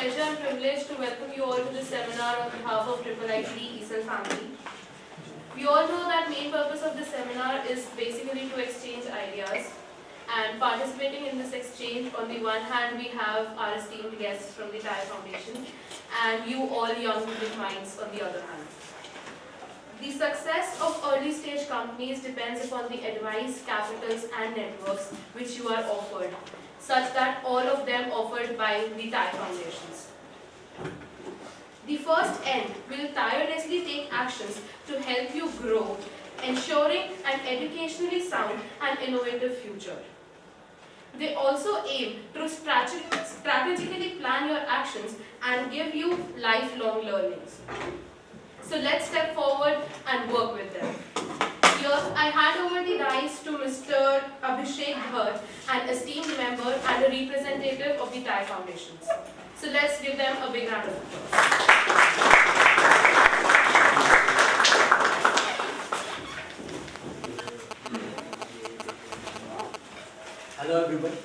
Pleasure and privilege to welcome you all to this seminar on behalf of IIIT ESL family. We all know that main purpose of this seminar is basically to exchange ideas, and participating in this exchange, on the one hand we have our esteemed guests from the TIE Foundation and you all young brilliant minds on the other hand. The success of early stage companies depends upon the advice, capitals and networks which you are offered, such that all of them offered by the TIE Foundations. The first end will tirelessly take actions to help you grow, ensuring an educationally sound and innovative future. They also aim to strategically plan your actions and give you lifelong learnings. So let's step forward and work with them. Here, I hand over the dice to Mr. Abhishek Dhar, an esteemed member and a representative of the TIE Foundations. So let's give them a big round of applause. Hello everyone.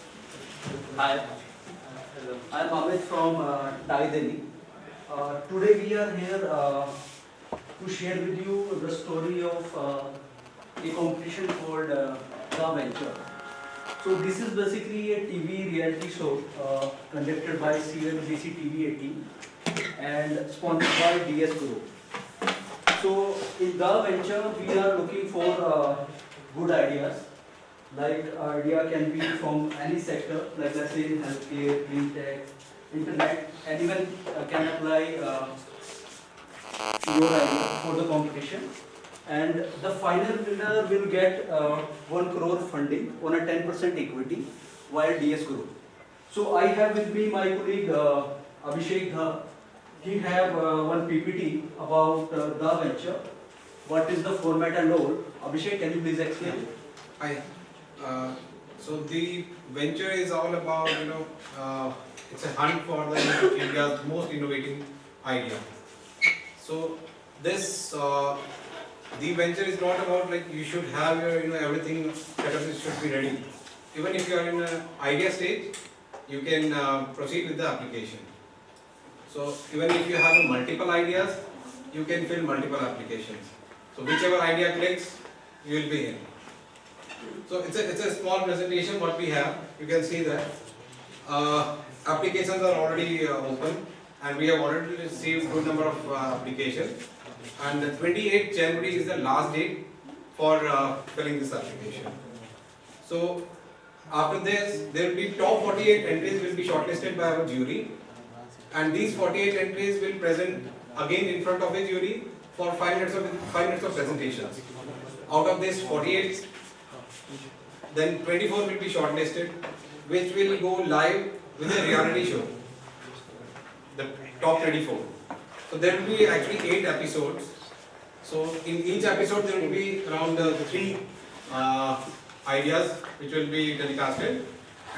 Hi. I am Amit from TIE Delhi. Today we are here to share with you the story of a competition called The Venture. So this is basically a TV reality show conducted by CNBC TV 18 and sponsored by DS Group. So in The Venture we are looking for good ideas. Like idea can be from any sector, like let's say healthcare, clean tech, internet, and even can apply your idea for the competition. And the final winner will get 1 crore funding on a 10% equity via DS Group. So I have with me my colleague Abhishek Dhar. He have one PPT about The Venture. What is the format and all? Abhishek, can you please explain? Hi. So the venture is all about, it's a hunt for the India's most innovative idea. So this, the venture is not about like you should have your, everything set up, it should be ready. Even if you are in an idea stage, you can proceed with the application. So even if you have multiple ideas, you can fill multiple applications. So whichever idea clicks, you will be in. So it's a small presentation what we have. You can see that applications are already open and we have already received good number of applications. And the 28th January is the last date for filling this application. So after this, there will be top 48 entries will be shortlisted by our jury, and these 48 entries will present again in front of a jury for 5 minutes of presentations. Out of this 48, then 24 will be shortlisted, which will go live with a reality show, the top 24. So there will be actually 8 episodes. So in each episode there will be around 3 ideas which will be telecasted,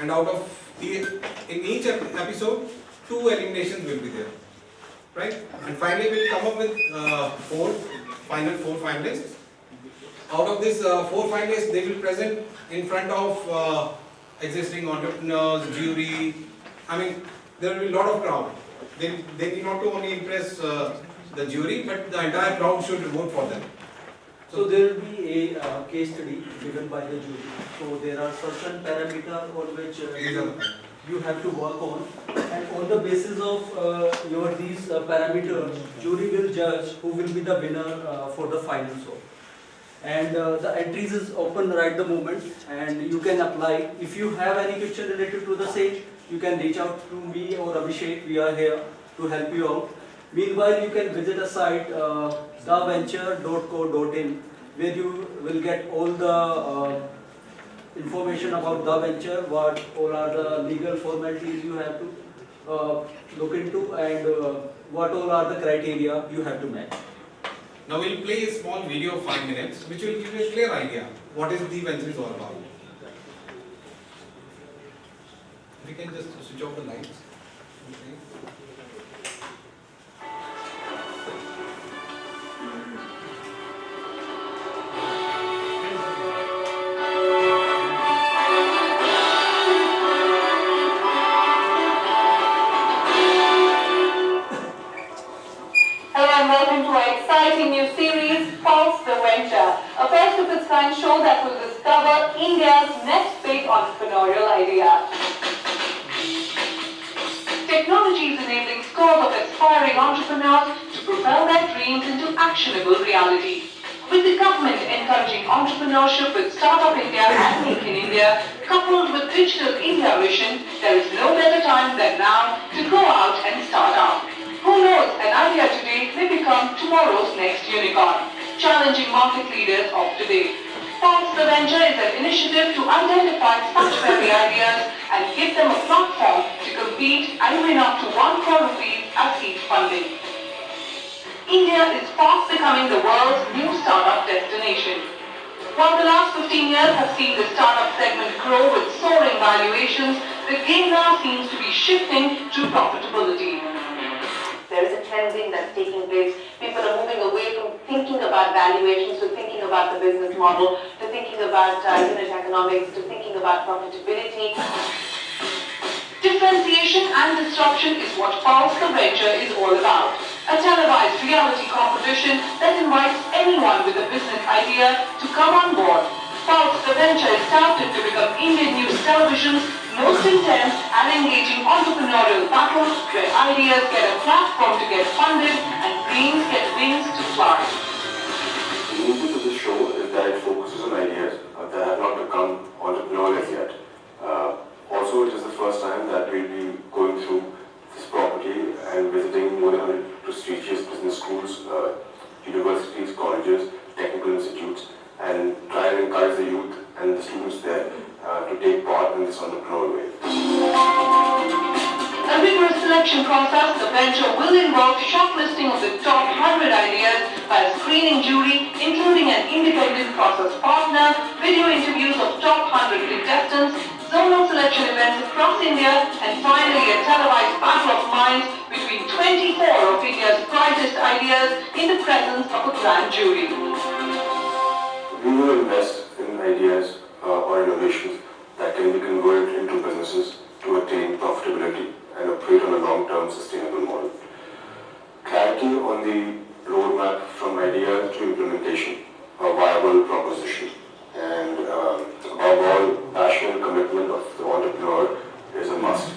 and out of in each episode 2 eliminations will be there, right? And finally we'll come up with 4 finalists. Out of this 4 finalists, they will present in front of existing entrepreneurs, jury. I mean, there will be a lot of crowd. They need not to only impress the jury, but the entire crowd should vote for them. So there will be a case study given by the jury. So there are certain parameters on which you have to work on, and on the basis of your these parameters, jury will judge who will be the winner for the final show. And the entries is open right the moment, and you can apply. If you have any question related to the same, you can reach out to me or Abhishek. We are here to help you out. Meanwhile, you can visit a site theventure.co.in, where you will get all the information about The Venture, what all are the legal formalities you have to look into, and what all are the criteria you have to match. Now we'll play a small video of 5 minutes, which will give you a clear idea what is The Venture is all about. If you can just switch off the lights. Okay. online show that will discover India's next big entrepreneurial idea. Technology is enabling scores of aspiring entrepreneurs to propel their dreams into actionable reality. With the government encouraging entrepreneurship with Startup India and Make in India, coupled with Digital India Mission, there is no better time than now to go out and start up. Who knows, an idea today may become tomorrow's next unicorn, challenging market leaders of today. Pulse the Venture is an initiative to identify such very ideas and give them a platform to compete and win up to 1 crore rupees as seed funding. India is fast becoming the world's new startup destination. While the last 15 years have seen the startup segment grow with soaring valuations, the game now seems to be shifting to profitability. There is a cleansing that's taking place. People are moving away from thinking about valuations to thinking about the business model, to thinking about unit economics, to thinking about profitability. Differentiation and disruption is what Pulse the Venture is all about. A televised reality competition that invites anyone with a business idea to come on board. Pulse the Venture is touted to become Indian news television's most intense and engaging entrepreneurial battle where ideas get a platform to get funded and dreams get wings to fly. The uniqueness of this show is that it focuses on ideas that have not become entrepreneurial yet. Also, it is the first time that we'll be going through this property and visiting more than 100 prestigious business schools, universities, colleges, technical institutes, and try and encourage the youth and the students there to take part in this entrepreneurial wave. A rigorous selection process, the venture will involve shortlisting of the top 100 ideas by a screening jury, including an independent process partner, video interviews of top 100 contestants, zonal selection events across India, and finally a televised battle of minds between 24 of India's brightest ideas in the presence of a grand jury. We will invest in ideas or innovations that can be converted into businesses to attain profitability and operate on a long-term sustainable model. Clarity on the roadmap from idea to implementation, a viable proposition, and above all, passion and commitment of the entrepreneur is a must.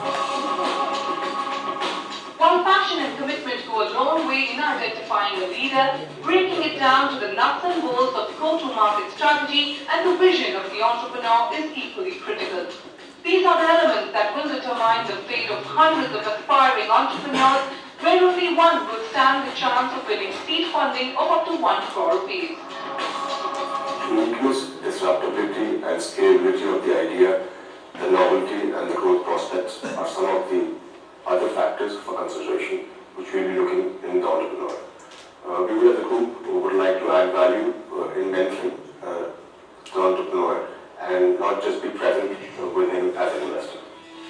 While passion and commitment go a long way in identifying a leader, breaking it down to the nuts and bolts of go-to-market strategy and the vision of the entrepreneur is equally critical. These are the elements that will determine the fate of hundreds of aspiring entrepreneurs, where only one will stand the chance of winning seed funding of up to 1 crore rupees. Uniqueness, disruptability, and scalability of the idea, the novelty and the growth prospects are some of the other factors for consideration which we will be looking in the entrepreneur. We will as a group would like to add value in mentoring the entrepreneur and not just be present with him as an investor.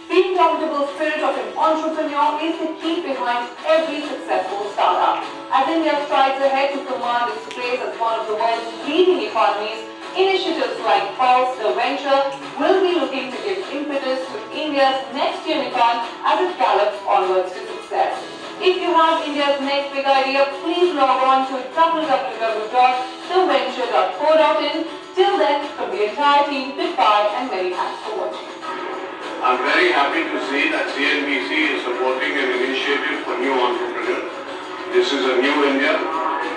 The indomitable spirit of an entrepreneur is the key behind every successful startup. As India strides ahead to command its place as one of the world's leading economies, initiatives like Pulse the Venture will be looking to give impetus to India's next unicorn as it gallops onwards to success. If you have India's next big idea, please log on to www.theventure.co.in. Till then, from the entire team, goodbye and many thanks for watching. I'm very happy to see that CNBC is supporting an initiative for new entrepreneurs. This is a new India.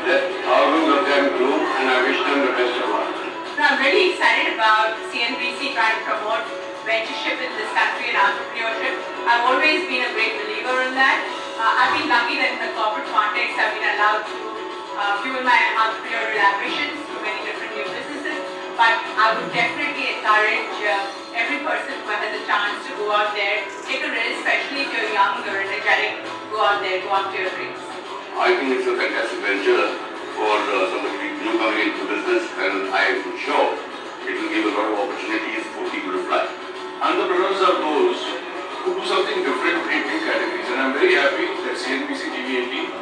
Let thousands of them grow, and I wish them the best of luck. I'm really excited about CNBC trying to promote ventureship in this country and entrepreneurship. I've always been a great believer in that. I've been lucky that in the corporate context I've been allowed to fuel my entrepreneurial ambitions through many different new businesses. But I would definitely encourage every person who has a chance to go out there, take a risk, especially if you're young or energetic, go out there, go after your dreams. I think it's a fantastic venture for somebody new coming into business, and I am sure it will give a lot of opportunities for people to fly. Entrepreneurs are those who do something different in categories, and I'm very happy that CNBC TV18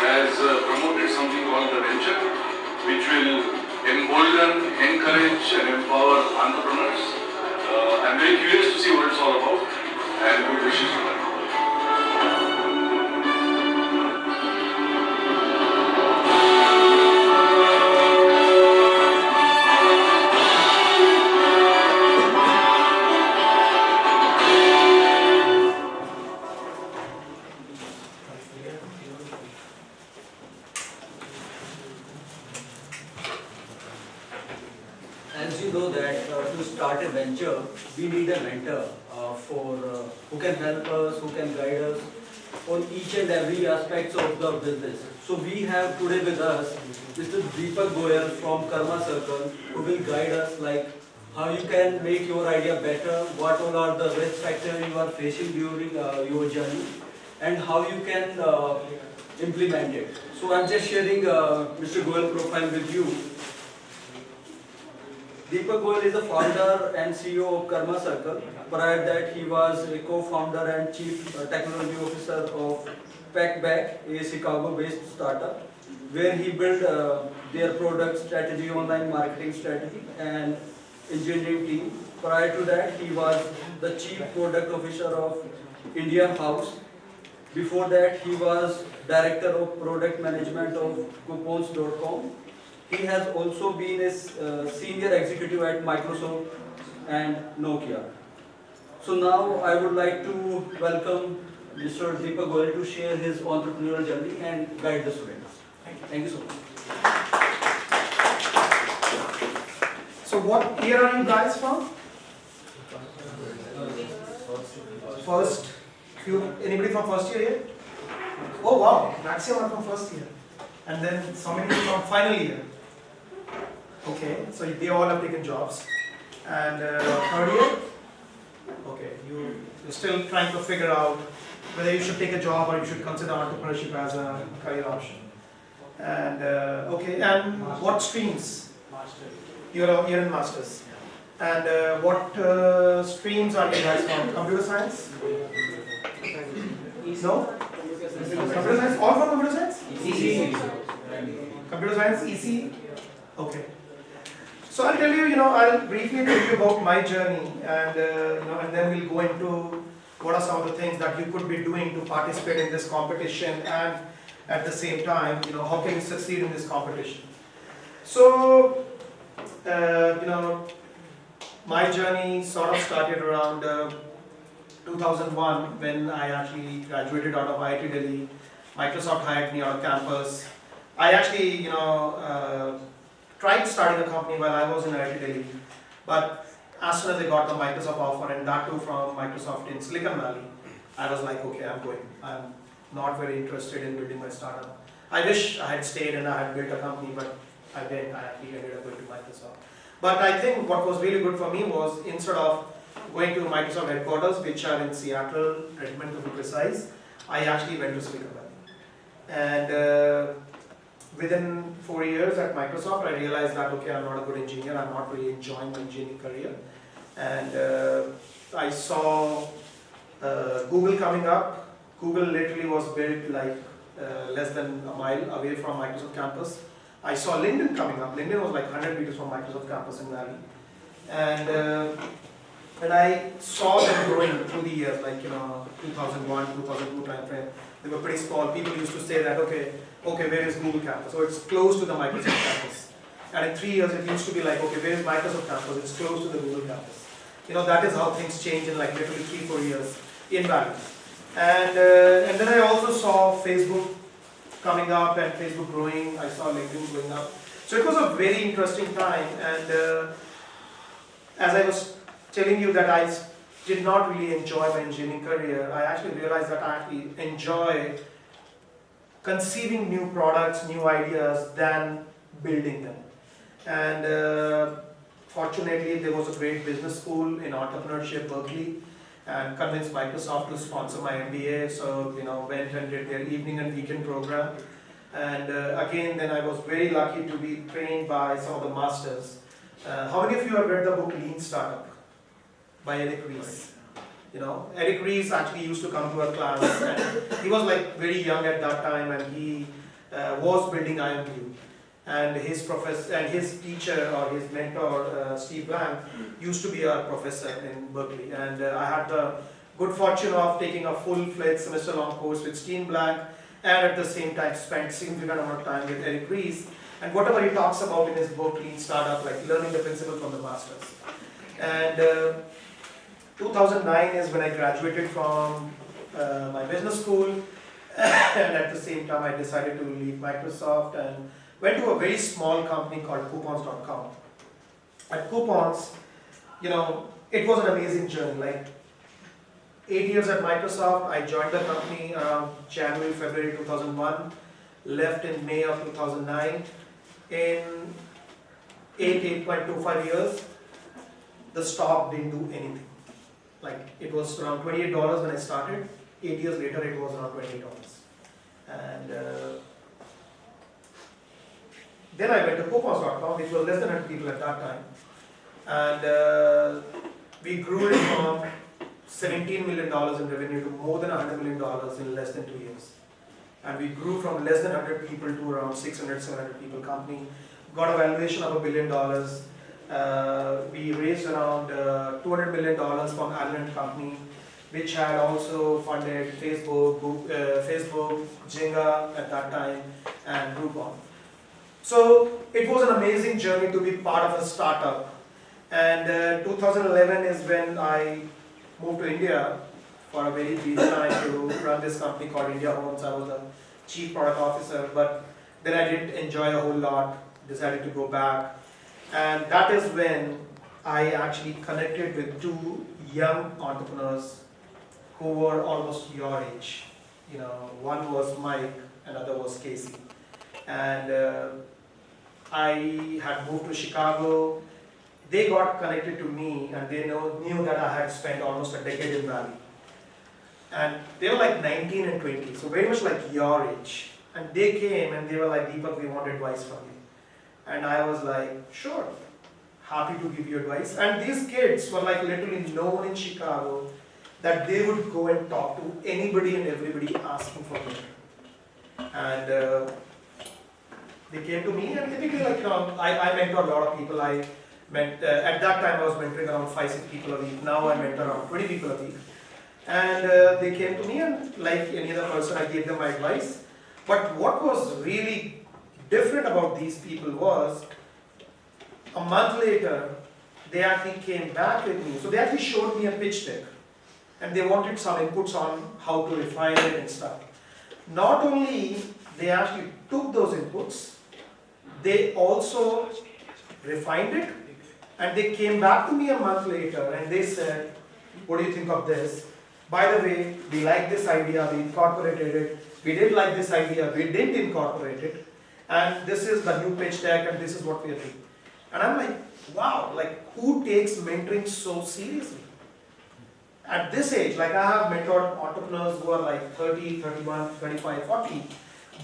has promoted something called the venture, which will embolden, encourage and empower entrepreneurs. I'm very curious to see what it's all about, and good wishes to them. know that to start a venture, we need a mentor who can help us, who can guide us on each and every aspects of the business. So we have today with us Mr. Deepak Goyal from Karma Circle, who will guide us like how you can make your idea better, what all are the risk factors you are facing during your journey, and how you can implement it. So I'm just sharing Mr. Goyal profile with you. Deepak Goyal is the founder and CEO of Karma Circle. Prior that, he was a co-founder and chief technology officer of PackBack, a Chicago-based startup, where he built their product strategy, online marketing strategy, and engineering team. Prior to that, he was the chief product officer of India House. Before that, he was director of product management of coupons.com. He has also been a senior executive at Microsoft and Nokia. So now I would like to welcome Mr. Deepak Goyal to share his entrepreneurial journey and guide the students. Thank you so much. So what year are you guys from? First. Anybody from first year here? Oh wow, maximum are from first year. And then so many from final year. Okay, so they all have taken jobs. And third year? Okay, you're still trying to figure out whether you should take a job or you should consider entrepreneurship as a career option. And okay, and what streams? You're in masters. And what streams are you guys from? Computer science? No? Computer science? All from computer science? EC. Computer science, EC? Okay. So I'll tell you, I'll briefly tell you about my journey, and and then we'll go into what are some of the things that you could be doing to participate in this competition, and at the same time, how can you succeed in this competition. So, my journey sort of started around 2001 when I actually graduated out of IIT Delhi. Microsoft hired me out of campus. I actually, tried starting a company while I was in IIT Delhi, but as soon as I got the Microsoft offer, and that too from Microsoft in Silicon Valley, I was like, okay, I'm going. I'm not very interested in building my startup. I wish I had stayed and I had built a company, but I didn't. I actually ended up going to Microsoft. But I think what was really good for me was, instead of going to Microsoft headquarters, which are in Seattle, Redmond to be precise, I actually went to Silicon Valley. And within 4 years at Microsoft, I realized that, okay, I'm not a good engineer, I'm not really enjoying my engineering career. And I saw Google coming up. Google literally was built like less than a mile away from Microsoft campus. I saw LinkedIn coming up. LinkedIn was like 100 meters from Microsoft campus in Valley. And I saw them growing through the years, like 2001, 2002 time frame. They were pretty small. People used to say that, okay, where is Google campus? So it's close to the Microsoft campus. And in 3 years, it used to be like, okay, where is Microsoft campus? It's close to the Google campus. That is how things change in like literally 3-4 years in Valley. And then I also saw Facebook coming up and Facebook growing. I saw LinkedIn going up. So it was a very interesting time. And as I was telling you that I did not really enjoy my engineering career, I actually realized that I actually enjoy conceiving new products, new ideas, than building them. And fortunately, there was a great business school in entrepreneurship, Berkeley, and convinced Microsoft to sponsor my MBA. So, went and did their evening and weekend program. And again, then I was very lucky to be trained by some of the masters. How many of you have read the book Lean Startup by Eric Ries? Eric Ries actually used to come to our class, and he was like very young at that time, and he was building IMU. And his professor and his teacher or his mentor, Steve Blank, used to be our professor in Berkeley. And I had the good fortune of taking a full-fledged semester-long course with Steve Blank, and at the same time spent significant amount of time with Eric Ries. And whatever he talks about in his book, Lean Startup, like learning the principle from the masters. And 2009 is when I graduated from my business school, and at the same time I decided to leave Microsoft and went to a very small company called coupons.com. at Coupons, it was an amazing journey. Like 8 years at Microsoft, I joined the company around January, February 2001, left in May of 2009. In 8.25 years, the stock didn't do anything. Like it was around $28 when I started. 8 years later, it was around $28. And then I went to Coupons.com, which was less than 100 people at that time. And we grew it from $17 million in revenue to more than $100 million in less than 2 years. And we grew from less than 100 people to around 600, 700 people company. Got a valuation of $1 billion. We raised around $200 million from Allen & Company, which had also funded Facebook, Jenga at that time, and Groupon. So it was an amazing journey to be part of a startup. And 2011 is when I moved to India for a very brief time to run this company called India Homes. I was the chief product officer, but then I didn't enjoy a whole lot, decided to go back. And that is when I actually connected with two young entrepreneurs who were almost your age. One was Mike, another was Casey. And I had moved to Chicago. They got connected to me and they knew that I had spent almost a decade in Valley. And they were like 19 and 20, so very much like your age. And they came and they were like, Deepak, we want advice from you. And I was like, sure, happy to give you advice. And these kids were like literally known in Chicago that they would go and talk to anybody and everybody asking for mentoring. And they came to me and typically I mentor a lot of people. At that time I was mentoring around 5-6 people a week. Now I mentor around 20 people a week. And they came to me and like any other person I gave them my advice. But what was really different about these people was a month later they actually came back with me. So they actually showed me a pitch deck and they wanted some inputs on how to refine it and stuff. Not only they actually took those inputs, they also refined it. And they came back to me a month later and they said, what do you think of this? By the way, we like this idea, we incorporated it. We didn't like this idea, we didn't incorporate it. And this is the new pitch deck and this is what we are doing. And I'm like, wow, like who takes mentoring so seriously? At this age, like I have mentored entrepreneurs who are like 30, 31, 35, 40.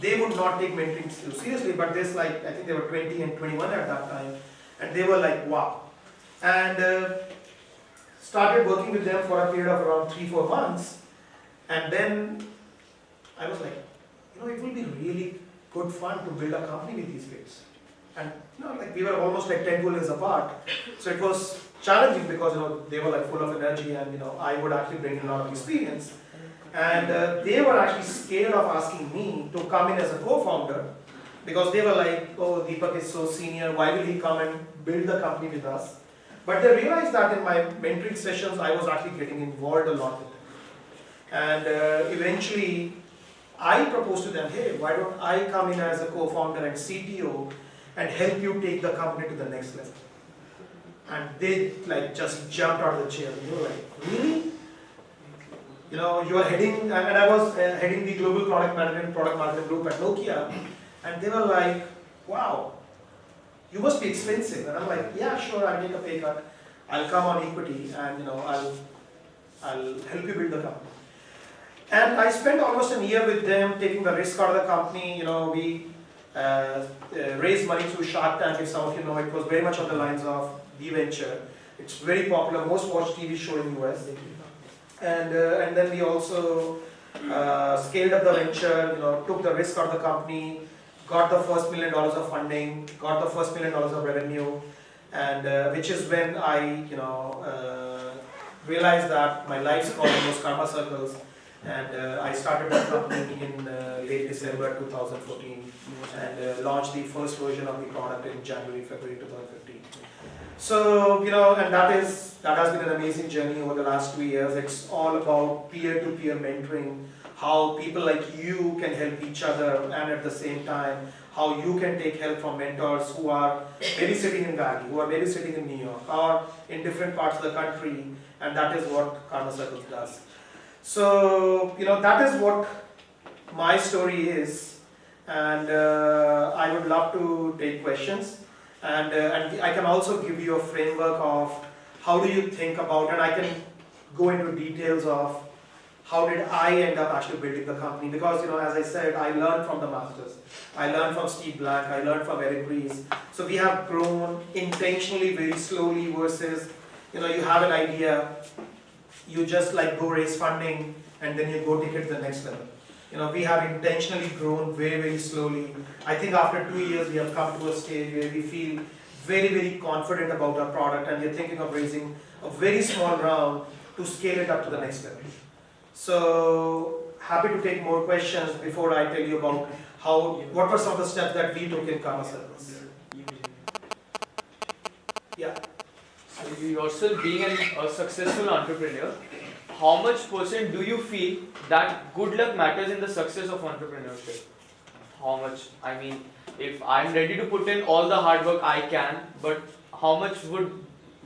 They would not take mentoring so seriously, but this like, I think they were 20 and 21 at that time. And they were like, wow. And started working with them for a period of around 3-4 months. And then I was like, it will be really good fun to build a company with these kids. And like we were almost like 10-12 years apart. So it was challenging because they were like full of energy and I would actually bring in a lot of experience. And they were actually scared of asking me to come in as a co-founder because they were like, oh, Deepak is so senior, why will he come and build the company with us? But they realized that in my mentoring sessions, I was actually getting involved a lot with them. And eventually, I proposed to them, hey, why don't I come in as a co-founder and CTO and help you take the company to the next level? And they like just jumped out of the chair. They were like, really? You are heading, and I was heading the global product marketing group at Nokia. And they were like, wow, you must be expensive. And I'm like, yeah, sure, I'll take a pay cut. I'll come on equity and I'll help you build the company. And I spent almost a year with them taking the risk out of the company. We raised money through Shark Tank, if some of you know. It was very much on the lines of The Venture. It's very popular, most watched TV show in US. And then we also scaled up the venture, took the risk out of the company, got the first $1 million of funding, got the first $1 million of revenue, and which is when I, realized that my life's calling was karma circles, and I started the company in late December 2014, and launched the first version of the product in January, February 2015. So, and that has been an amazing journey over the last 2 years. It's all about peer-to-peer mentoring, how people like you can help each other, and at the same time, how you can take help from mentors who are maybe sitting in Valley, who are maybe sitting in New York, or in different parts of the country, and that is what Karma Circles does. So, that is what my story is, and I would love to take questions, and I can also give you a framework of how do you think about, and I can go into details of how did I end up actually building the company, because as I said, I learned from the masters. I learned from Steve Black, I learned from Eric Ries. So we have grown intentionally very slowly versus, you have an idea, you just like go raise funding and then you go take it to the next level. We have intentionally grown very, very slowly. I think after 2 years we have come to a stage where we feel very, very confident about our product, and we're thinking of raising a very small round to scale it up to the next level. So happy to take more questions before I tell you about what were some of the steps that we took in Karma Circles. Yeah. So you yourself being a successful entrepreneur, how much percent do you feel that good luck matters in the success of entrepreneurship? How much? I mean, if I'm ready to put in all the hard work I can, but how much would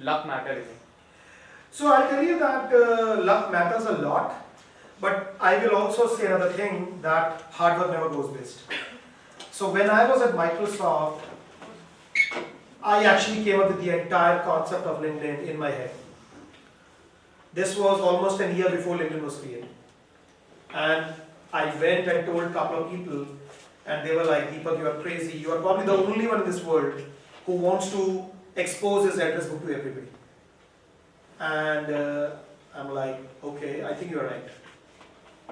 luck matter in it? So I'll tell you that luck matters a lot. But I will also say another thing, that hard work never goes waste. So when I was at Microsoft, I actually came up with the entire concept of LinkedIn in my head. This was almost a year before LinkedIn was created. And I went and told a couple of people, and they were like, Deepak, you are crazy. You are probably the only one in this world who wants to expose his address book to everybody. And I'm like, okay, I think you're right.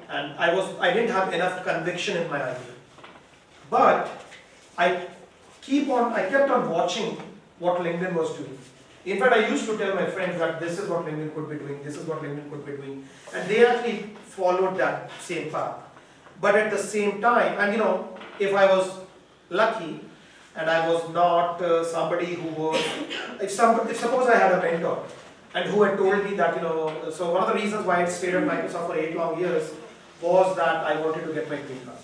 And I didn't have enough conviction in my idea. But I kept on watching what LinkedIn was doing. In fact, I used to tell my friends that this is what LinkedIn could be doing, this is what LinkedIn could be doing. And they actually followed that same path. But at the same time, and if I was lucky, and I was not somebody who was, if suppose I had a mentor, and who had told me that, so one of the reasons why I stayed at Microsoft for 8 long years was that I wanted to get my green card.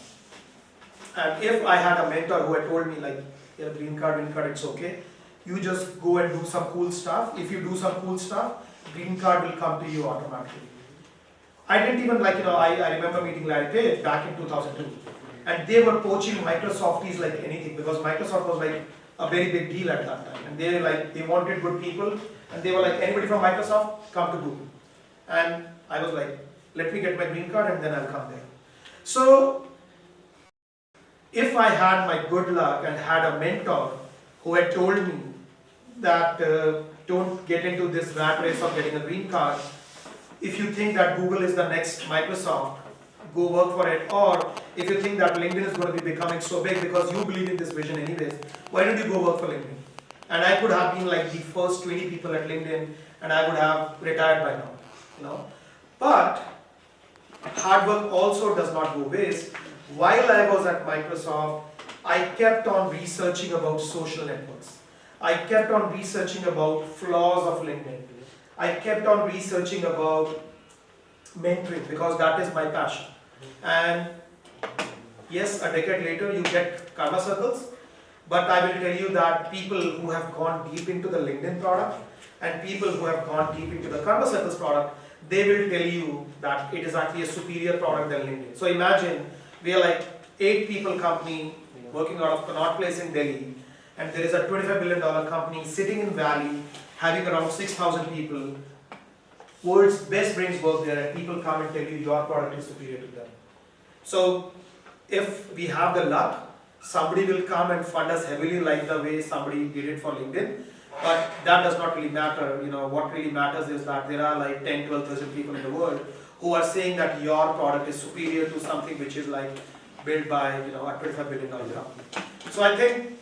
And if I had a mentor who had told me like, yeah, green card, it's okay. You just go and do some cool stuff. If you do some cool stuff, green card will come to you automatically. I didn't even I remember meeting Larry Page back in 2002. And they were poaching Microsofties like anything, because Microsoft was like a very big deal at that time. And they wanted good people. And they were like, anybody from Microsoft, come to Google. And I was like, let me get my green card and then I'll come there. So, if I had my good luck and had a mentor who had told me that don't get into this rat race of getting a green card, if you think that Google is the next Microsoft, go work for it. Or if you think that LinkedIn is going to be becoming so big because you believe in this vision anyways, why don't you go work for LinkedIn? And I could have been like the first 20 people at LinkedIn, and I would have retired by now, But hard work also does not go waste. While I was at Microsoft, I kept on researching about social networks. I kept on researching about flaws of LinkedIn. I kept on researching about mentoring, because that is my passion. And yes, a decade later you get Karma Circles. But I will tell you that people who have gone deep into the LinkedIn product and people who have gone deep into the Karma Circles product, they will tell you that it is actually a superior product than LinkedIn. So imagine we are like 8 people company working out of Connaught Place in Delhi, and there is a $25 billion company sitting in Valley having around 6,000 people. World's best brains work there, and people come and tell you your product is superior to them. So if we have the luck, somebody will come and fund us heavily like the way somebody did it for LinkedIn. But that does not really matter. What really matters is that there are like 10, 12, 13 people in the world who are saying that your product is superior to something which is like built by a $25 billion company. So I think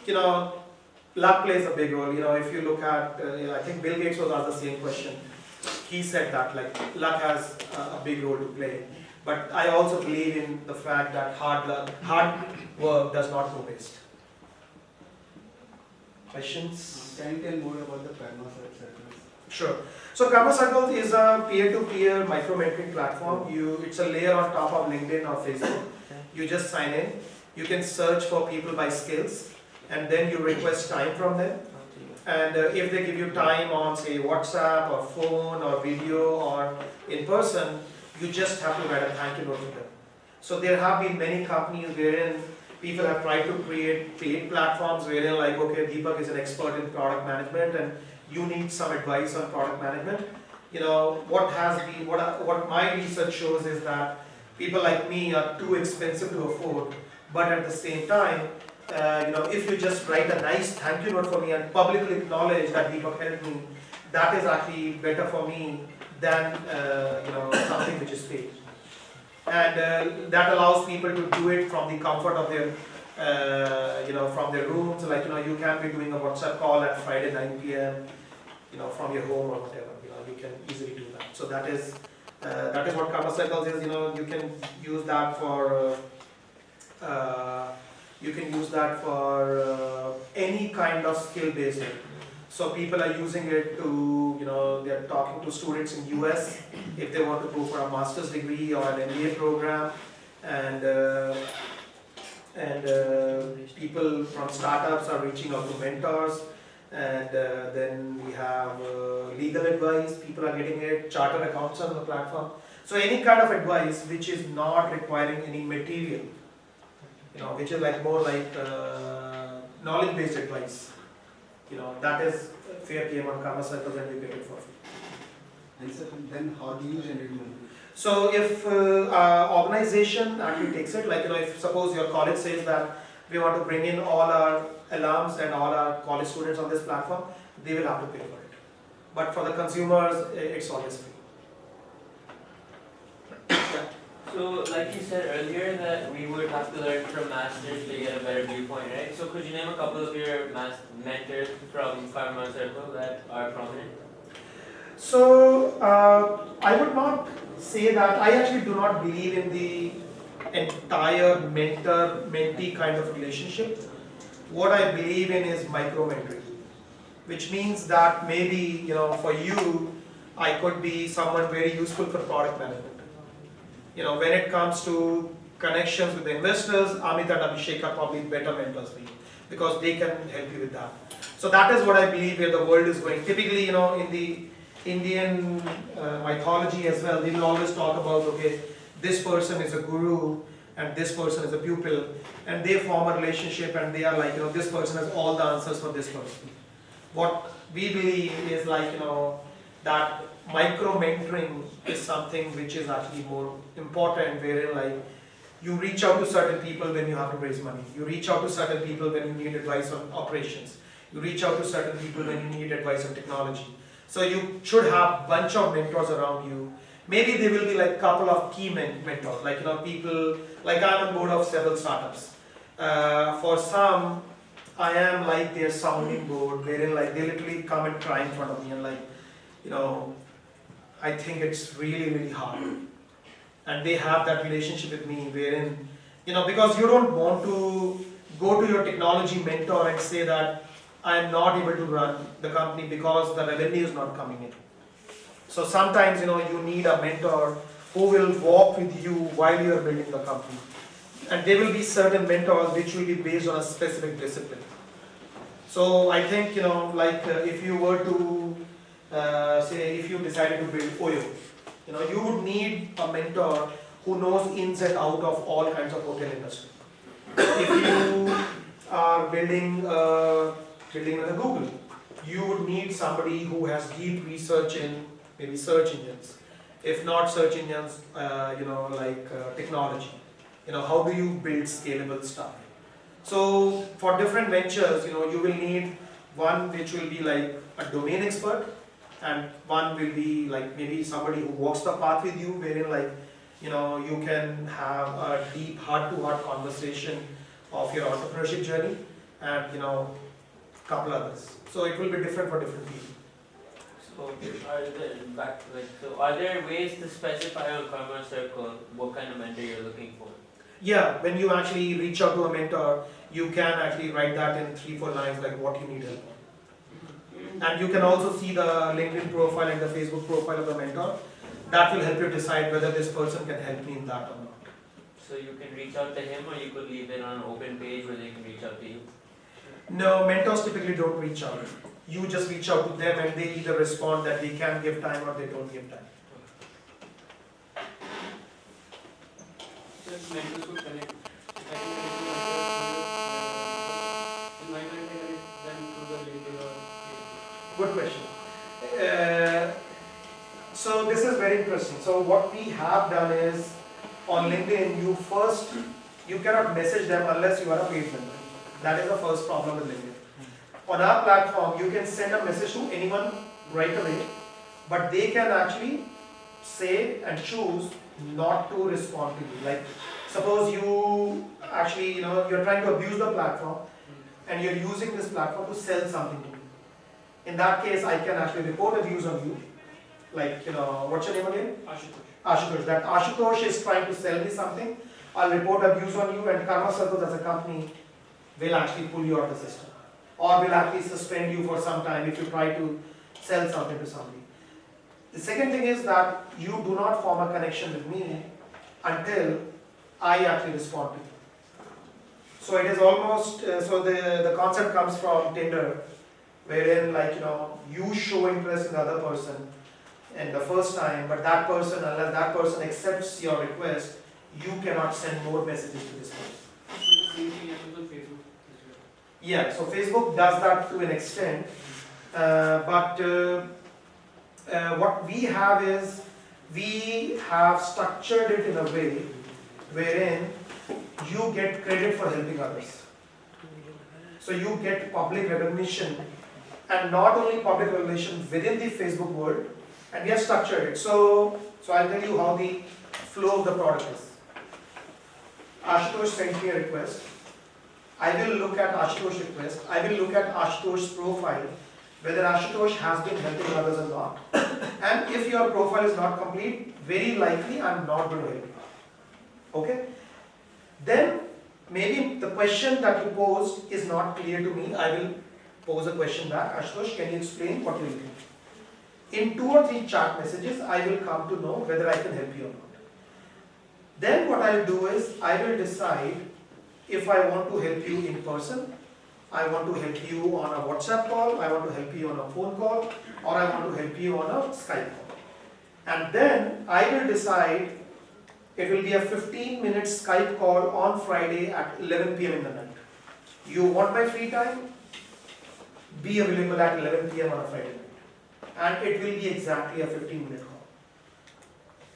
luck plays a big role. If you look at, I think Bill Gates was asked the same question. He said that like luck has a big role to play. But I also believe in the fact that hard work does not go waste. Questions? Can you tell more about the Karma Circles? Sure. So Karma Circles is a peer-to-peer micro-mentoring platform. It's a layer on top of LinkedIn or Facebook. You just sign in, You can search for people by skills, and then you request time from them. And if they give you time on, say, WhatsApp or phone or video or in person, you just have to write a thank you note to them. So there have been many companies wherein people have tried to create paid platforms wherein like, okay, Deepak is an expert in product management and you need some advice on product management. You know, what my research shows is that people like me are too expensive to afford, but at the same time, if you just write a nice thank you note for me and publicly acknowledge that Deepak helped me, that is actually better for me than something which is paid. And that allows people to do it from the comfort of their, from their rooms. Like, you can be doing a WhatsApp call at Friday 9 p.m. From your home or whatever. You can easily do that. So that is what Karma Cycles is. You can use that for. Any kind of skill based. So people are using it to, they're talking to students in US if they want to go for a master's degree or an MBA program, and people from startups are reaching out to mentors, and then we have legal advice, people are getting it, chartered accountants on the platform. So any kind of advice which is not requiring any material, which is like more like knowledge-based advice. That is fair game on Karma Cycles, and you get it for free. And so then how do you generate money? So if organization actually takes it, like if suppose your college says that we want to bring in all our alums and all our college students on this platform, they will have to pay for it. But for the consumers, it's always free. So, like you said earlier, that we would have to learn from masters to get a better viewpoint, right? So, could you name a couple of your mentors from Karma Circle that are prominent? So, I would not say that. I actually do not believe in the entire mentor-mentee kind of relationship. What I believe in is micro-mentoring, which means that maybe, for you, I could be someone very useful for product management. When it comes to connections with the investors, Amit and Abhishek are probably better mentors for you because they can help you with that. So that is what I believe where the world is going. Typically, in the Indian mythology as well, they will always talk about, okay, this person is a guru and this person is a pupil, and they form a relationship and they are like, this person has all the answers for this person. What we believe is like, that micro-mentoring is something which is actually more important, wherein like you reach out to certain people when you have to raise money. You reach out to certain people when you need advice on operations. You reach out to certain people when you need advice on technology. So you should have a bunch of mentors around you. Maybe there will be like a couple of key mentors, like people, like I'm on board of several startups. For some, I am like their sounding board, wherein like they literally come and cry in front of me and like, I think it's really, really hard. And they have that relationship with me wherein, because you don't want to go to your technology mentor and say that I am not able to run the company because the revenue is not coming in. So sometimes, you need a mentor who will walk with you while you are building the company. And there will be certain mentors which will be based on a specific discipline. So I think, if you were to say if you decided to build Oyo, you would need a mentor who knows ins and out of all kinds of hotel industry. If you are building with a Google, you would need somebody who has deep research in maybe search engines. If not search engines, technology. How do you build scalable stuff? So for different ventures, you will need one which will be like a domain expert, and one will be like maybe somebody who walks the path with you, wherein like, you can have a deep heart-to-heart conversation of your entrepreneurship journey, and couple others. So it will be different for different people. So are there ways to specify on Karma Circle what kind of mentor you're looking for? Yeah, when you actually reach out to a mentor, you can actually write that in 3-4 lines, like what you need help on. And you can also see the LinkedIn profile and the Facebook profile of the mentor. That will help you decide whether this person can help me in that or not. So you can reach out to him, or you could leave it on an open page where they can reach out to you. No, mentors typically don't reach out. You just reach out to them and they either respond that they can give time or they don't give time. Just mentors could connect. If I can connect to mentors, in my mind, I connect them through the LinkedIn or Facebook. Good question. So this is very interesting. So what we have done is, on LinkedIn, you cannot message them unless you are a paid member. That is the first problem with LinkedIn. On our platform, you can send a message to anyone right away, but they can actually say and choose not to respond to you. Like, suppose you actually, you're trying to abuse the platform and you're using this platform to sell something to me. In that case, I can actually report abuse on you. Like, what's your name again? Ashutosh. That Ashutosh is trying to sell me something. I'll report abuse on you, and Karma Circles as a company will actually pull you out of the system, or will actually suspend you for some time if you try to sell something to somebody. The second thing is that you do not form a connection with me until I actually respond to you. So it is almost, the concept comes from Tinder, wherein you show interest in the other person in the first time, but that person, unless that person accepts your request, you cannot send more messages to this person. So the same thing happens on Facebook as well. Yeah, so Facebook does that to an extent, but what we have is, we have structured it in a way wherein you get credit for helping others. So you get public recognition, and not only public recognition within the Facebook world, and we have structured it. So I'll tell you how the flow of the product is. Ashutosh sent me a request. I will look at Ashutosh's request. I will look at Ashutosh's profile, whether Ashutosh has been helping others or not. And if your profile is not complete, very likely I'm not going to help you. Okay? Then maybe the question that you posed is not clear to me. I will pose a question back. Ashutosh, can you explain what you're looking for? In 2 or 3 chat messages, I will come to know whether I can help you or not. Then what I will do is, I will decide if I want to help you in person, I want to help you on a WhatsApp call, I want to help you on a phone call, or I want to help you on a Skype call. And then I will decide, it will be a 15-minute Skype call on Friday at 11 p.m. in the night. You want my free time? Be available at 11 p.m. on a Friday night. And it will be exactly a 15-minute call.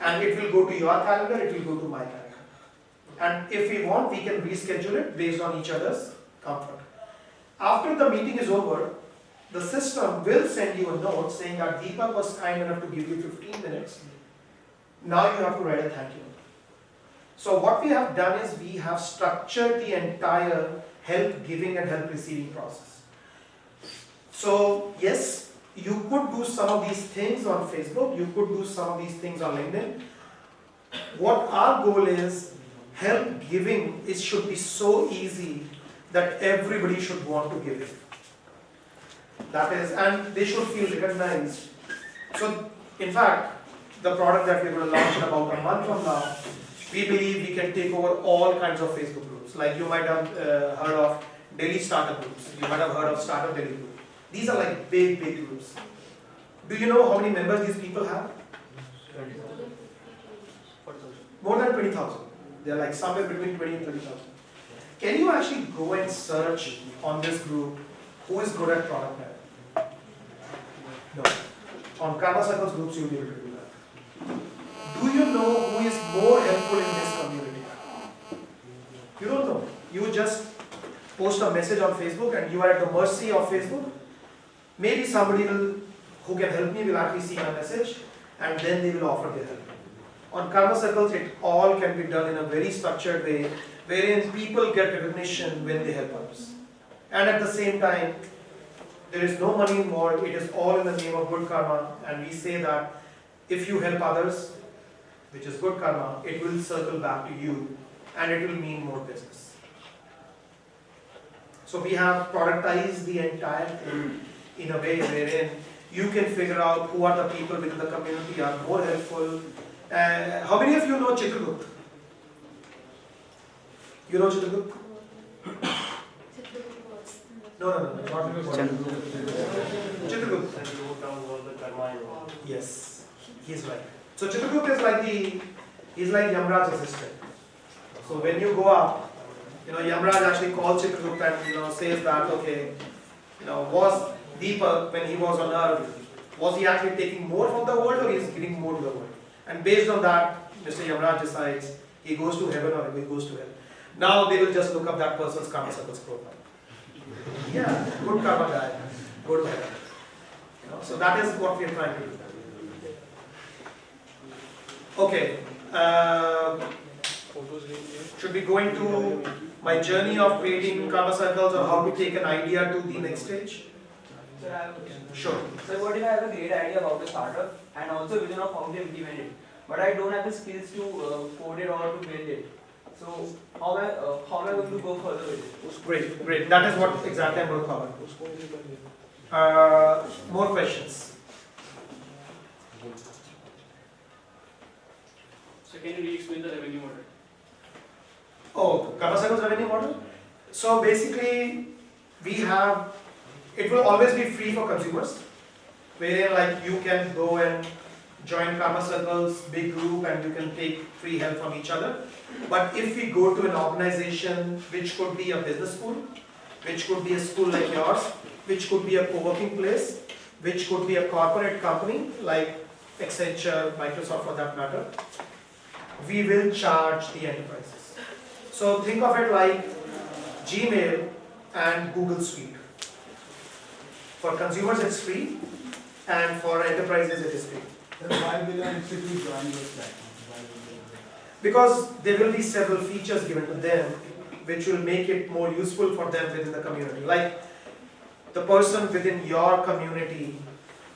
And it will go to your calendar, it will go to my calendar. And if we want, we can reschedule it based on each other's comfort. After the meeting is over, the system will send you a note saying that Deepak was kind enough to give you 15 minutes. Now you have to write a thank you. So what we have done is, we have structured the entire help giving and help receiving process. So yes, you could do some of these things on Facebook, you could do some of these things on LinkedIn. What our goal is, help giving should be so easy that everybody should want to give it. That is, and they should feel recognized. So in fact, the product that we're going to launch in about a month from now, we believe we can take over all kinds of Facebook groups. Like you might have heard of Delhi startup groups, you might have heard of Startup Delhi group. These are like big groups. Do you know how many members these people have? More than 20,000. They're like somewhere between 20 and 30,000. Can you actually go and search on this group who is good at product management? No. On Karma Circles groups, you'll be able to do that. Do you know who is more helpful in this community? You don't know. You just post a message on Facebook and you are at the mercy of Facebook. Maybe somebody who can help me will actually see my message and then they will offer their help. On Karma Circles, it all can be done in a very structured way, wherein people get recognition when they help others. And at the same time, there is no money involved, it is all in the name of good karma, and we say that if you help others, which is good karma, it will circle back to you and it will mean more business. So we have productized the entire thing in a way wherein you can figure out who are the people within the community are more helpful. How many of you know Chitragupta? You know Chitragut? No, not Chitragut. Yes, he's right. So Chitragut is like he's like Yamraj's assistant. So when you go up, Yamraj actually calls Chitragut and says that okay, was Deepak when he was on earth, was he actually taking more from the world or he is giving more to the world? And based on that, Mr. Yamraj decides he goes to heaven or he goes to hell. Now they will just look up that person's karma circles profile. Yeah, good karma guy, good guy. So that is what we are trying to do. Okay. Should we go into my journey of creating karma circles or how to take an idea to the next stage? Sir, I have a question. Sure. So what if I have a great idea about the startup and also vision of how to implement it, but I don't have the skills to code it or to build it? So how am I going to go further with it? Great. That is what exactly I'm going to cover. More questions? So can you re-explain the revenue model? Oh, Karma Circles revenue model? So basically, it will always be free for consumers, where like you can go and join Karma Circles, big group, and you can take free help from each other. But if we go to an organization, which could be a business school, which could be a school like yours, which could be a co-working place, which could be a corporate company like Accenture, Microsoft for that matter, we will charge the enterprises. So think of it like Gmail and Google Suite. For consumers it's free, and for enterprises it is free. Then why will an institute join your platform? Because there will be several features given to them which will make it more useful for them within the community. Like the person within your community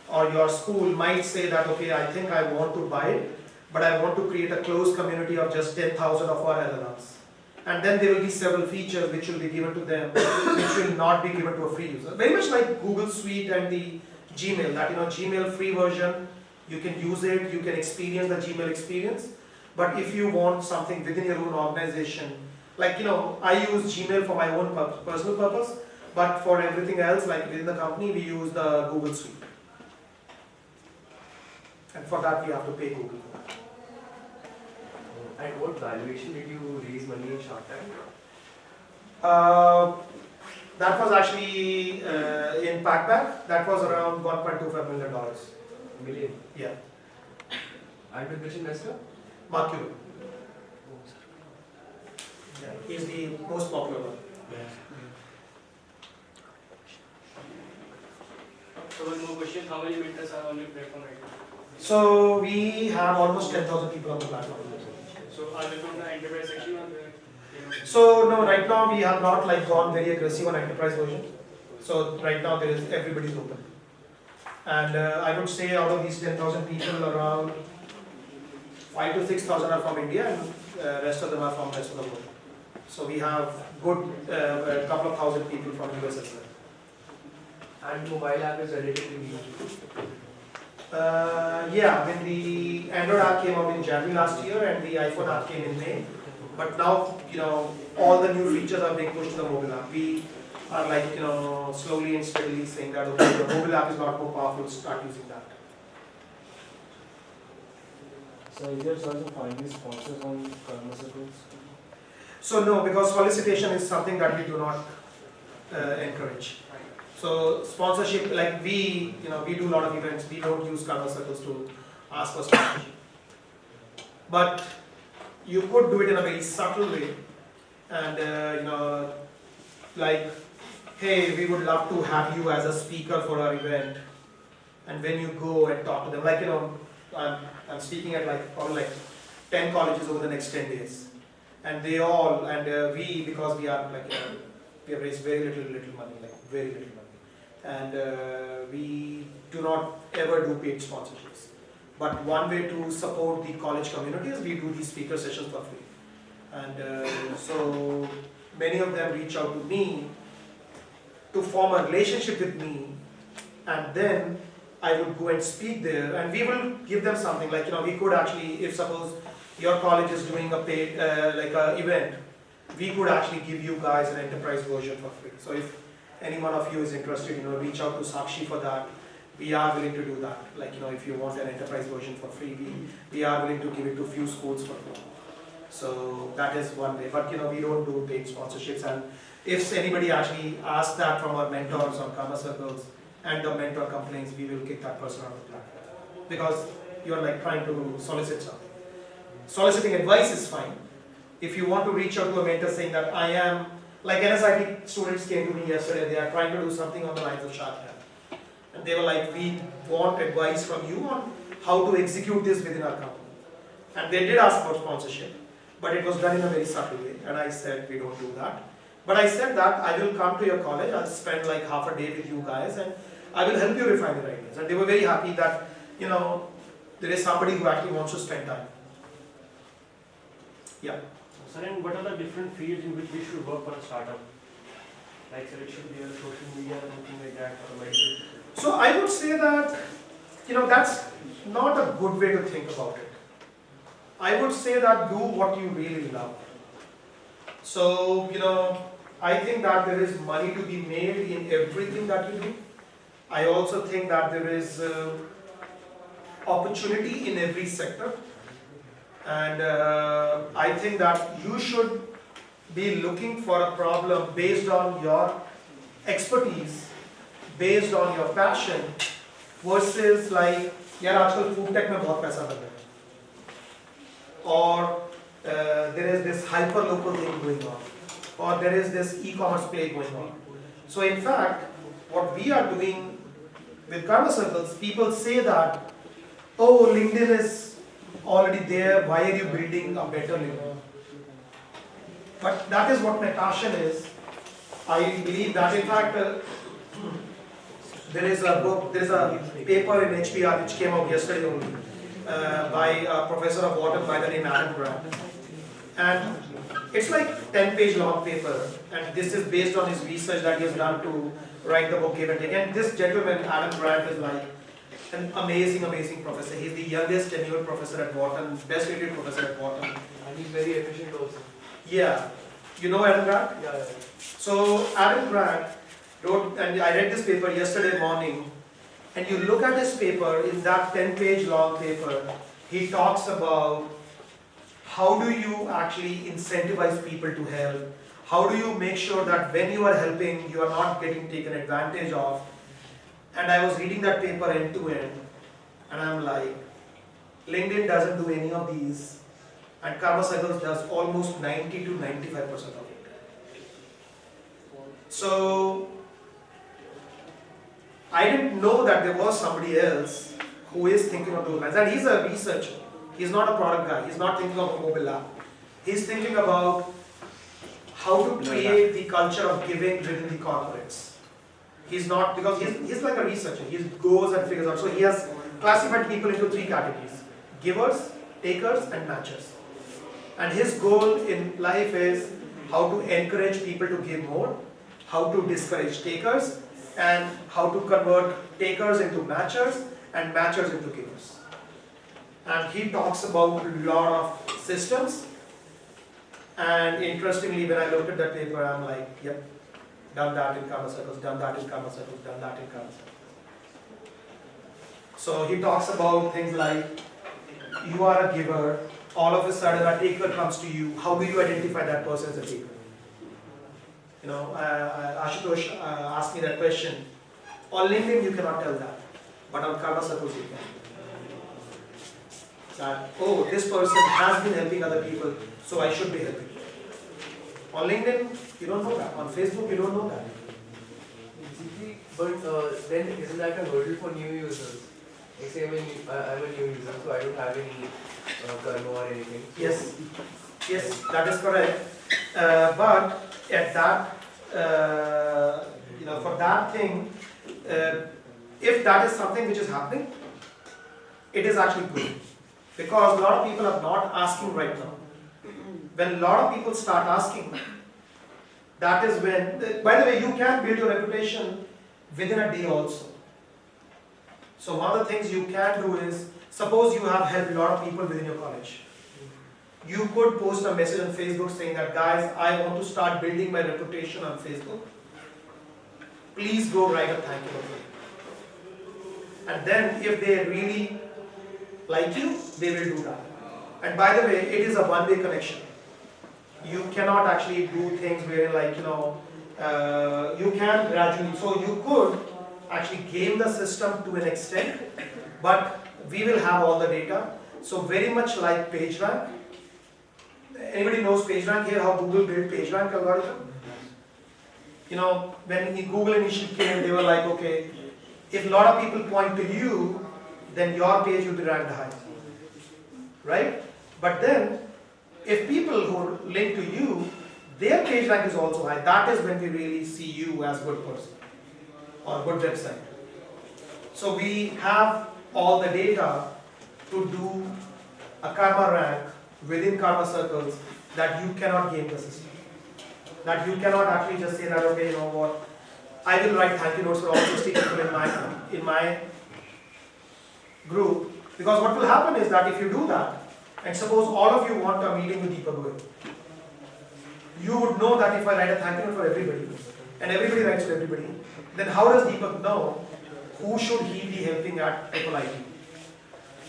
or your school might say that, okay, I think I want to buy it, but I want to create a closed community of just 10,000 of our LLMs. And then there will be several features which will be given to them, which will not be given to a free user. Very much like Google Suite and the Gmail, that Gmail free version, you can use it, you can experience the Gmail experience. But if you want something within your own organization, like I use Gmail for my own personal purpose, but for everything else, like within the company, we use the Google Suite. And for that, we have to pay Google. At what valuation did you raise money in Shark Tank? That was actually in Packback. That was around $1.25 million. Million? Yeah. And with which investor? Mark Cuban. Yeah, he's the most popular one. So one more question, how many mentors are on your platform right now? So we have almost 10,000 people on the platform. So are they from the enterprise section or the? So no, right now we have not gone very aggressive on enterprise version. So right now everybody's open. And I would say out of these 10,000 people, around 5,000 to 6,000 are from India, and rest of them are from the rest of the world. So we have a couple of thousand people from US as well. And mobile app is relatively new. Yeah, when the Android app came out in January last year and the iPhone app came in May. But now, all the new features are being pushed to the mobile app. We are slowly and steadily saying that okay, the mobile app is a lot more powerful, start using that. So is there sort of finding sponsors on Karma Circles? So no, because solicitation is something that we do not encourage. So sponsorship, like we do a lot of events, we don't use Karma Circles to ask for sponsorship. But you could do it in a very subtle way, and like, hey, we would love to have you as a speaker for our event. And when you go and talk to them, like I'm speaking at probably 10 colleges over the next 10 days, and they all we, because we are we have raised very little money, very little money. And we do not ever do paid sponsorships. But one way to support the college community is we do these speaker sessions for free. And so many of them reach out to me to form a relationship with me, and then I would go and speak there, and we will give them something we could actually, if suppose your college is doing a paid a event, we could actually give you guys an enterprise version for free. So if any one of you is interested, reach out to Sakshi for that. We are willing to do that. Like, if you want an enterprise version for free, we are willing to give it to few schools for free. So that is one way. But, we don't do paid sponsorships. And if anybody actually asks that from our mentors or Karma Circles and the mentor complains, we will kick that person out of the platform. Because you're like trying to solicit something. Soliciting advice is fine. If you want to reach out to a mentor saying that I am, like NSIT students came to me yesterday, they are trying to do something on the lines of Shark Tank. And they were like, we want advice from you on how to execute this within our company. And they did ask for sponsorship, but it was done in a very subtle way. And I said, we don't do that. But I said that I will come to your college, I'll spend like half a day with you guys, and I will help you refine your ideas. And they were very happy that, there is somebody who actually wants to spend time. Yeah. Sir, and what are the different fields in which we should work for a startup? Like, sir, it should be a social media or something like that, or medical. So I would say that, that's not a good way to think about it. I would say that do what you really love. So, I think that there is money to be made in everything that you do. I also think that there is opportunity in every sector. And I think that you should be looking for a problem based on your expertise, based on your passion, versus like, यार आजकल food tech में बहुत पैसा लग रहा है, or there is this hyper local thing going on, or there is this e-commerce play going on. So in fact, what we are doing with Karma Circles, people say that, oh, LinkedIn is already there, why are you building a better LinkedIn? But that is what my passion is. I believe that in fact, there is a book, there is a paper in HBR which came out yesterday only by a professor of Wharton by the name Adam Grant. And it's like 10-page long paper, and this is based on his research that he has done to write the book Give and Take. And this gentleman, Adam Grant, is like an amazing, amazing professor. He's the youngest tenured professor at Wharton, best rated professor at Wharton. And he's very efficient also. Yeah. You know Adam Grant? Yeah. So Adam Grant wrote, and I read this paper yesterday morning, and you look at his paper, in that 10-page long paper, he talks about how do you actually incentivize people to help? How do you make sure that when you are helping, you are not getting taken advantage of? And I was reading that paper end to end, and I'm like, LinkedIn doesn't do any of these, and Karma Circles does almost 90 to 95% of it. So, I didn't know that there was somebody else who is thinking of those lines. And he's a researcher. He's not a product guy. He's not thinking of a mobile app. He's thinking about how to create the culture of giving within the corporates. He's not, because he's like a researcher. He goes and figures out. So he has classified people into 3 categories: givers, takers, and matchers. And his goal in life is how to encourage people to give more, how to discourage takers, and how to convert takers into matchers and matchers into givers. And he talks about a lot of systems. And interestingly, when I looked at that paper, I'm like, yep, done that in Karma Circles, done that in Karma Circles, done that in Karma Circles. So he talks about things like, you are a giver, all of a sudden a taker comes to you, how do you identify that person as a taker? Ashutosh asked me that question. On LinkedIn you cannot tell that, but on Karma Circles you can. That, oh, this person has been helping other people, so I should be helping. On LinkedIn, you don't know that. On Facebook, you don't know that. But then isn't that a hurdle for new users? Like say I'm a new user, so I don't have any karma or anything. So Yes, that is correct. But at that, for that thing, if that is something which is happening, it is actually good. Because a lot of people are not asking right now. When a lot of people start asking, that is when, by the way, you can build your reputation within a day also. So one of the things you can do is, suppose you have helped a lot of people within your college. You could post a message on Facebook saying that, guys, I want to start building my reputation on Facebook. Please go write a thank you note. And then if they really like you, they will do that. And by the way, it is a one-way connection. You cannot actually do things where like, you can gradually, so you could actually game the system to an extent, but we will have all the data. So very much like PageRank. Anybody knows PageRank here, how Google built PageRank algorithm? When Google initially came, they were like, okay, if a lot of people point to you, then your page will be ranked high, right? But then, if people who link to you, their page rank is also high, that is when we really see you as good person or good website. So we have all the data to do a karma rank within karma circles that you cannot game the system. That you cannot actually just say that, okay, you know what, I will write thank you notes for all 60 people in my group. Because what will happen is that if you do that, and suppose all of you want a meeting with Deepak Goyal, you would know that if I write a thank you note for everybody, and everybody writes for everybody, then how does Deepak know who should he be helping at IIIT?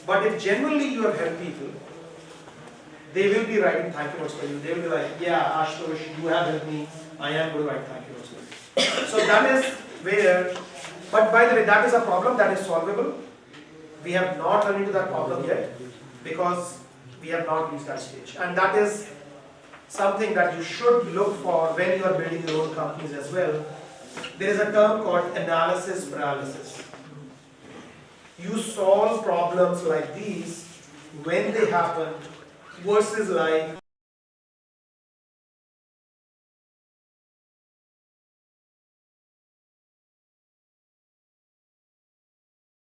But if genuinely you have helped people, they will be writing thank you notes for you. They will be like, yeah, Ashutosh, you have helped me, I am going to write thank you notes for you. So that is where, but by the way, that is a problem that is solvable. We have not run into that problem yet because we have not reached that stage. And that is something that you should look for when you are building your own companies as well. There is a term called analysis paralysis. You solve problems like these when they happen versus like